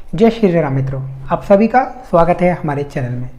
जय श्री राम मित्रों, आप सभी का स्वागत है हमारे चैनल में।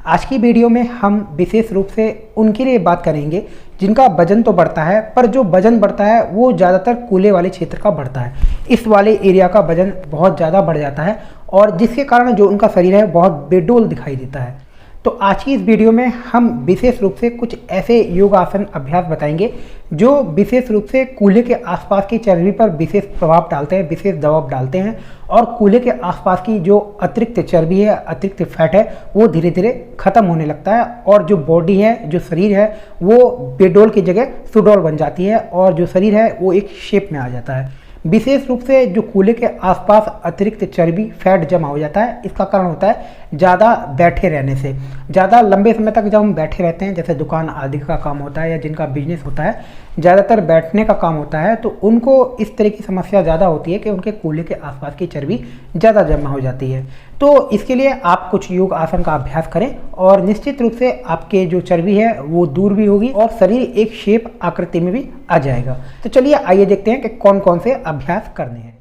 आज की वीडियो में हम विशेष रूप से उनके लिए बात करेंगे जिनका वजन तो बढ़ता है, पर जो वजन बढ़ता है वो ज़्यादातर कूल्हे वाले क्षेत्र का बढ़ता है। इस वाले एरिया का वजन बहुत ज़्यादा बढ़ जाता है और जिसके कारण जो उनका शरीर है बहुत बेडोल दिखाई देता है। तो आज की इस वीडियो में हम विशेष रूप से कुछ ऐसे योगासन अभ्यास बताएंगे जो विशेष रूप से कूल्हे के आसपास की चर्बी पर विशेष प्रभाव डालते हैं, विशेष दबाव डालते हैं और कूल्हे के आसपास की जो अतिरिक्त चर्बी है, अतिरिक्त फैट है, वो धीरे धीरे खत्म होने लगता है और जो बॉडी है, जो शरीर है, वो बेडोल की जगह सुडौल बन जाती है और जो शरीर है वो एक शेप में आ जाता है। विशेष रूप से जो कूल्हे के आसपास अतिरिक्त चर्बी फैट जमा हो जाता है, इसका कारण होता है ज़्यादा बैठे रहने से। ज़्यादा लंबे समय तक जब हम बैठे रहते हैं, जैसे दुकान आदि का काम होता है या जिनका बिजनेस होता है, ज़्यादातर बैठने का काम होता है, तो उनको इस तरह की समस्या ज़्यादा होती है कि उनके कूल्हे के आसपास की चर्बी ज़्यादा जमा हो जाती है। तो इसके लिए आप कुछ योग आसन का अभ्यास करें और निश्चित रूप से आपके जो चर्बी है वो दूर भी होगी और शरीर एक शेप आकृति में भी आ जाएगा। तो चलिए आइए देखते हैं कि कौन कौन से अभ्यास करने हैं।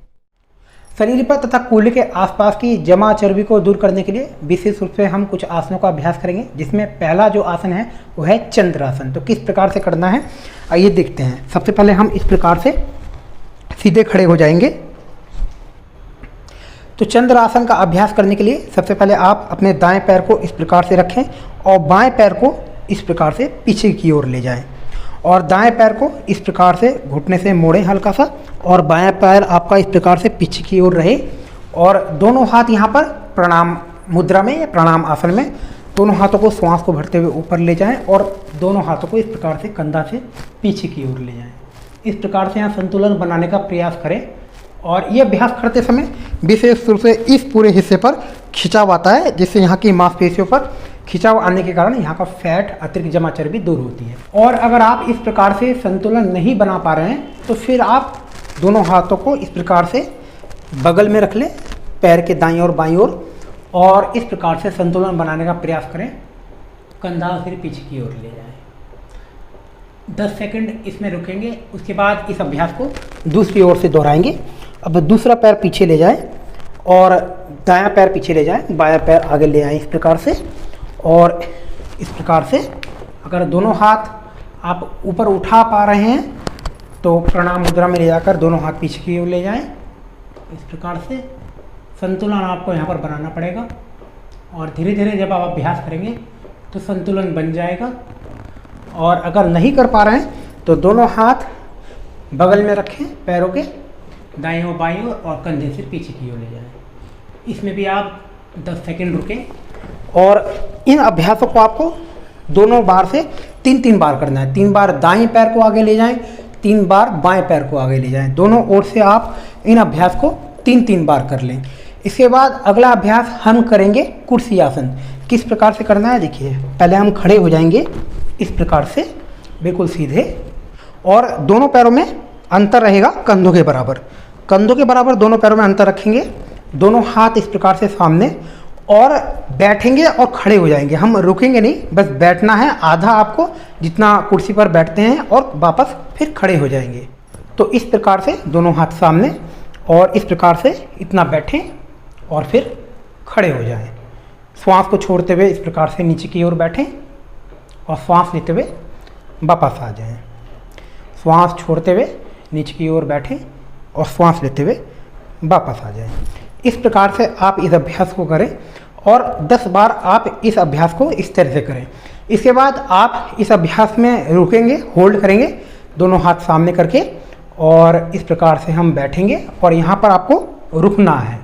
शरीर पर तथा कूल्हे के आसपास की जमा चर्बी को दूर करने के लिए विशेष रूप से हम कुछ आसनों का अभ्यास करेंगे, जिसमें पहला जो आसन है वो है चंद्रासन। तो किस प्रकार से करना है आइए देखते हैं। सबसे पहले हम इस प्रकार से सीधे खड़े हो जाएंगे। तो चंद्रासन का अभ्यास करने के लिए सबसे पहले आप अपने दाएं पैर को इस प्रकार से रखें और बाएं पैर को इस प्रकार से पीछे की ओर ले जाएं और दाएं पैर को इस प्रकार से घुटने से मोड़ें हल्का सा और बाएं पैर आपका इस प्रकार से पीछे की ओर रहे और दोनों हाथ यहाँ पर प्रणाम मुद्रा में या प्रणाम आसन में दोनों हाथों को श्वास को भरते हुए ऊपर ले जाएं और दोनों हाथों को इस प्रकार से कंधा से पीछे की ओर ले जाएं। इस प्रकार से यहाँ संतुलन बनाने का प्रयास करें और ये अभ्यास करते समय विशेष रूप से इस पूरे हिस्से पर खिंचाव आता है, जिससे यहाँ की मांसपेशियों पर खिंचाव आने के कारण यहाँ का फैट, अतिरिक्त जमा चर्बी दूर होती है। और अगर आप इस प्रकार से संतुलन नहीं बना पा रहे हैं तो फिर आप दोनों हाथों को इस प्रकार से बगल में रख लें, पैर के दाईं और बाईं ओर, और इस प्रकार से संतुलन बनाने का प्रयास करें। कंधा फिर पीछे की ओर ले जाएं। 10 सेकंड इसमें रुकेंगे, उसके बाद इस अभ्यास को दूसरी ओर से दोहराएंगे। अब दूसरा पैर पीछे ले जाएं और दायां पैर पीछे ले जाएं, बायां पैर आगे ले आएं इस प्रकार से। और इस प्रकार से अगर दोनों हाथ आप ऊपर उठा पा रहे हैं तो प्रणाम मुद्रा में ले जाकर दोनों हाथ पीछे की ओर ले जाएं। इस प्रकार से संतुलन आपको यहाँ पर बनाना पड़ेगा और धीरे धीरे जब आप अभ्यास करेंगे तो संतुलन बन जाएगा। और अगर नहीं कर पा रहे हैं तो दोनों हाथ बगल में रखें पैरों के, दाईं और बाईं ओर, और कंधे से पीछे की ओर ले जाएं। इसमें भी आप 10 सेकंड रुकें और इन अभ्यासों को आपको दोनों बार से 3-3 बार करना है। 3 बार दाएं पैर को आगे ले जाएं, 3 बार बाएं पैर को आगे ले जाएं। दोनों ओर से आप इन अभ्यास को 3-3 बार कर लें। इसके बाद अगला अभ्यास हम करेंगे कुर्सी आसन। किस प्रकार से करना है देखिए। पहले हम खड़े हो जाएंगे इस प्रकार से बिल्कुल सीधे और दोनों पैरों में अंतर रहेगा कंधों के बराबर। कंधों के बराबर दोनों पैरों में अंतर रखेंगे, दोनों हाथ इस प्रकार से सामने, और बैठेंगे और खड़े हो जाएंगे। हम रुकेंगे नहीं, बस बैठना है आधा आपको जितना कुर्सी पर बैठते हैं और वापस फिर खड़े हो जाएंगे। तो इस प्रकार से दोनों हाथ सामने और इस प्रकार से इतना बैठें और फिर खड़े हो जाएं। श्वास को छोड़ते हुए इस प्रकार से नीचे की ओर बैठें और श्वास लेते हुए वापस आ जाएं। श्वास छोड़ते हुए नीचे की ओर बैठें और श्वास लेते हुए वापस आ जाएं। इस प्रकार से आप इस अभ्यास को करें और 10 बार आप इस अभ्यास को इस तरह से करें। इसके बाद आप इस अभ्यास में रुकेंगे, होल्ड करेंगे दोनों हाथ सामने करके, और इस प्रकार से हम बैठेंगे और यहाँ पर आपको रुकना है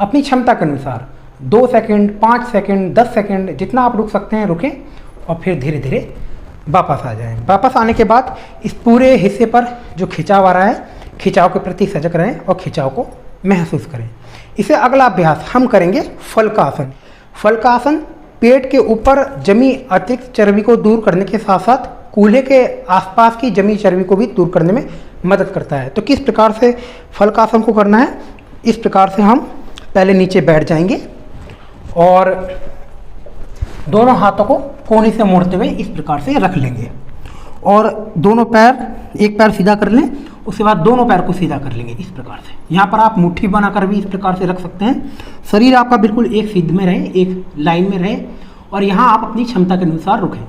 अपनी क्षमता के अनुसार। 2 सेकंड, 5 सेकंड, 10 सेकंड, जितना आप रुक सकते हैं रुकें और फिर धीरे धीरे वापस आ जाएं। वापस आने के बाद इस पूरे हिस्से पर जो खिंचाव आ रहा है, खिंचाव के प्रति सजग रहें और खिंचाव को महसूस करें। इसे अगला अभ्यास हम करेंगे फलकासन। फलकासन पेट के ऊपर जमी अतिरिक्त चर्बी को दूर करने के साथ साथ कूल्हे के आसपास की जमी चर्बी को भी दूर करने में मदद करता है। तो किस प्रकार से फलकासन को करना है, इस प्रकार से हम पहले नीचे बैठ जाएंगे और दोनों हाथों को कोहनी से मोड़ते हुए इस प्रकार से रख लेंगे और दोनों पैर, एक पैर सीधा कर लें, उसके बाद दोनों पैर को सीधा कर लेंगे इस प्रकार से। यहाँ पर आप मुट्ठी बनाकर भी इस प्रकार से रख सकते हैं। शरीर आपका बिल्कुल एक सीध में रहे, एक लाइन में रहे, और यहाँ आप अपनी क्षमता के अनुसार रुकें।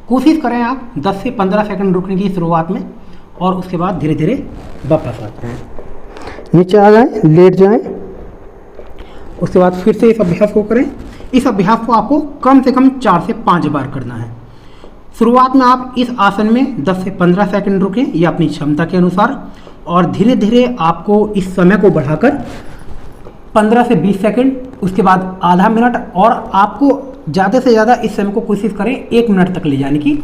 कोशिश करें आप 10 से 15 सेकंड रुकने की शुरुआत में, और उसके बाद धीरे धीरे वापस आते हैं, नीचे आ जाएं, लेट जाएं। उसके बाद फिर से इस अभ्यास को करें। इस अभ्यास को आपको कम से कम 4 से 5 बार करना है। शुरुआत में आप इस आसन में 10 से 15 सेकंड रुकें, या अपनी क्षमता के अनुसार, और धीरे धीरे आपको इस समय को बढ़ाकर 15 से 20 सेकंड, उसके बाद आधा मिनट, और आपको ज़्यादा से ज़्यादा इस समय को कोशिश करें 1 मिनट तक ले जाने की।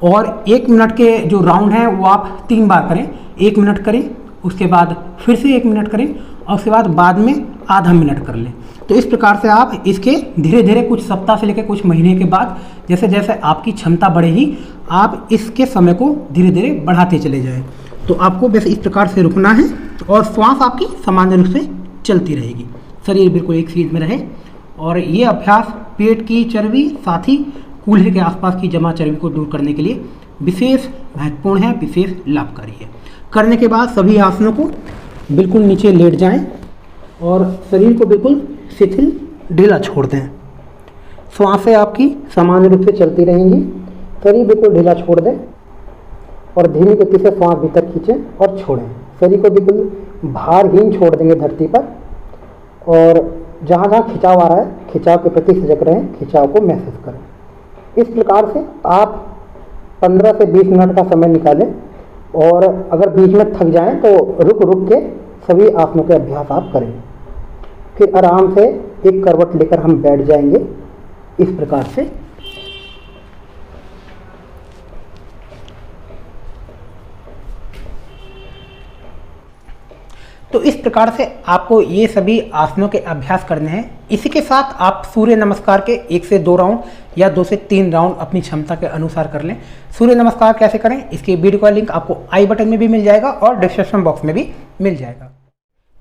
और 1 मिनट के जो राउंड हैं वो आप 3 बार करें। 1 मिनट करें, उसके बाद फिर से 1 मिनट करें, और उसके बाद में आधा मिनट कर लें। तो इस प्रकार से आप इसके धीरे धीरे कुछ सप्ताह से लेकर कुछ महीने के बाद जैसे जैसे आपकी क्षमता बढ़ेगी, आप इसके समय को धीरे धीरे बढ़ाते चले जाएं। तो आपको बस इस प्रकार से रुकना है, और श्वास आपकी सामान्य रूप से चलती रहेगी, शरीर बिल्कुल एक सीध में रहे। और ये अभ्यास पेट की चर्बी, साथ ही कूल्हे के आसपास की जमा चर्बी को दूर करने के लिए विशेष महत्वपूर्ण है, विशेष लाभकारी है। करने के बाद सभी आसनों को बिल्कुल नीचे लेट जाएं, और शरीर को बिल्कुल शिथिल ढीला छोड़ दें। श्वासें आपकी सामान्य रूप से चलती रहेंगी, शरीर बिल्कुल ढीला छोड़ दें, और धीमी गति से श्वास भीतर खींचें और छोड़ें। शरीर को बिल्कुल भारहीन छोड़ देंगे धरती पर, और जहाँ जहाँ खिंचाव आ रहा है, खिंचाव के प्रति सजग रहें, खिंचाव को महसूस करें। इस प्रकार से आप 15 से 20 मिनट का समय निकालें, और अगर बीच में थक जाएं तो रुक रुक के सभी आसनों के अभ्यास आप करें। फिर आराम से एक करवट लेकर हम बैठ जाएंगे इस प्रकार से। तो इस प्रकार से आपको ये सभी आसनों के अभ्यास करने हैं। इसी के साथ आप सूर्य नमस्कार के 1 से 2 राउंड या 2 से 3 राउंड अपनी क्षमता के अनुसार कर लें। सूर्य नमस्कार कैसे करें, इसके वीडियो का लिंक आपको आई बटन में भी मिल जाएगा और डिस्क्रिप्शन बॉक्स में भी मिल जाएगा।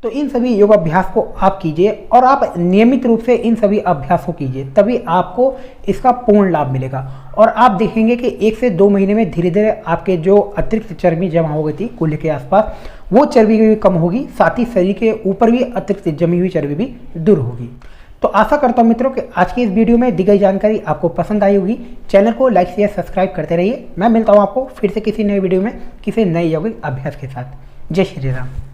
तो इन सभी योग अभ्यास को आप कीजिए, और आप नियमित रूप से इन सभी अभ्यास को कीजिए, तभी आपको इसका पूर्ण लाभ मिलेगा। और आप देखेंगे कि 1 से 2 महीने में धीरे धीरे आपके जो अतिरिक्त चर्बी जमा हो गई थी कूल्हे के आसपास, वो चर्बी भी कम होगी, साथ ही शरीर के ऊपर भी अतिरिक्त जमी हुई चर्बी भी दूर होगी। तो आशा करता हूँ मित्रों कि आज की इस वीडियो में दी गई जानकारी आपको पसंद आई होगी। चैनल को लाइक शेयर सब्सक्राइब करते रहिए। मैं मिलता हूँ आपको फिर से किसी नए वीडियो में किसी नए यौगिक अभ्यास के साथ। जय श्री राम।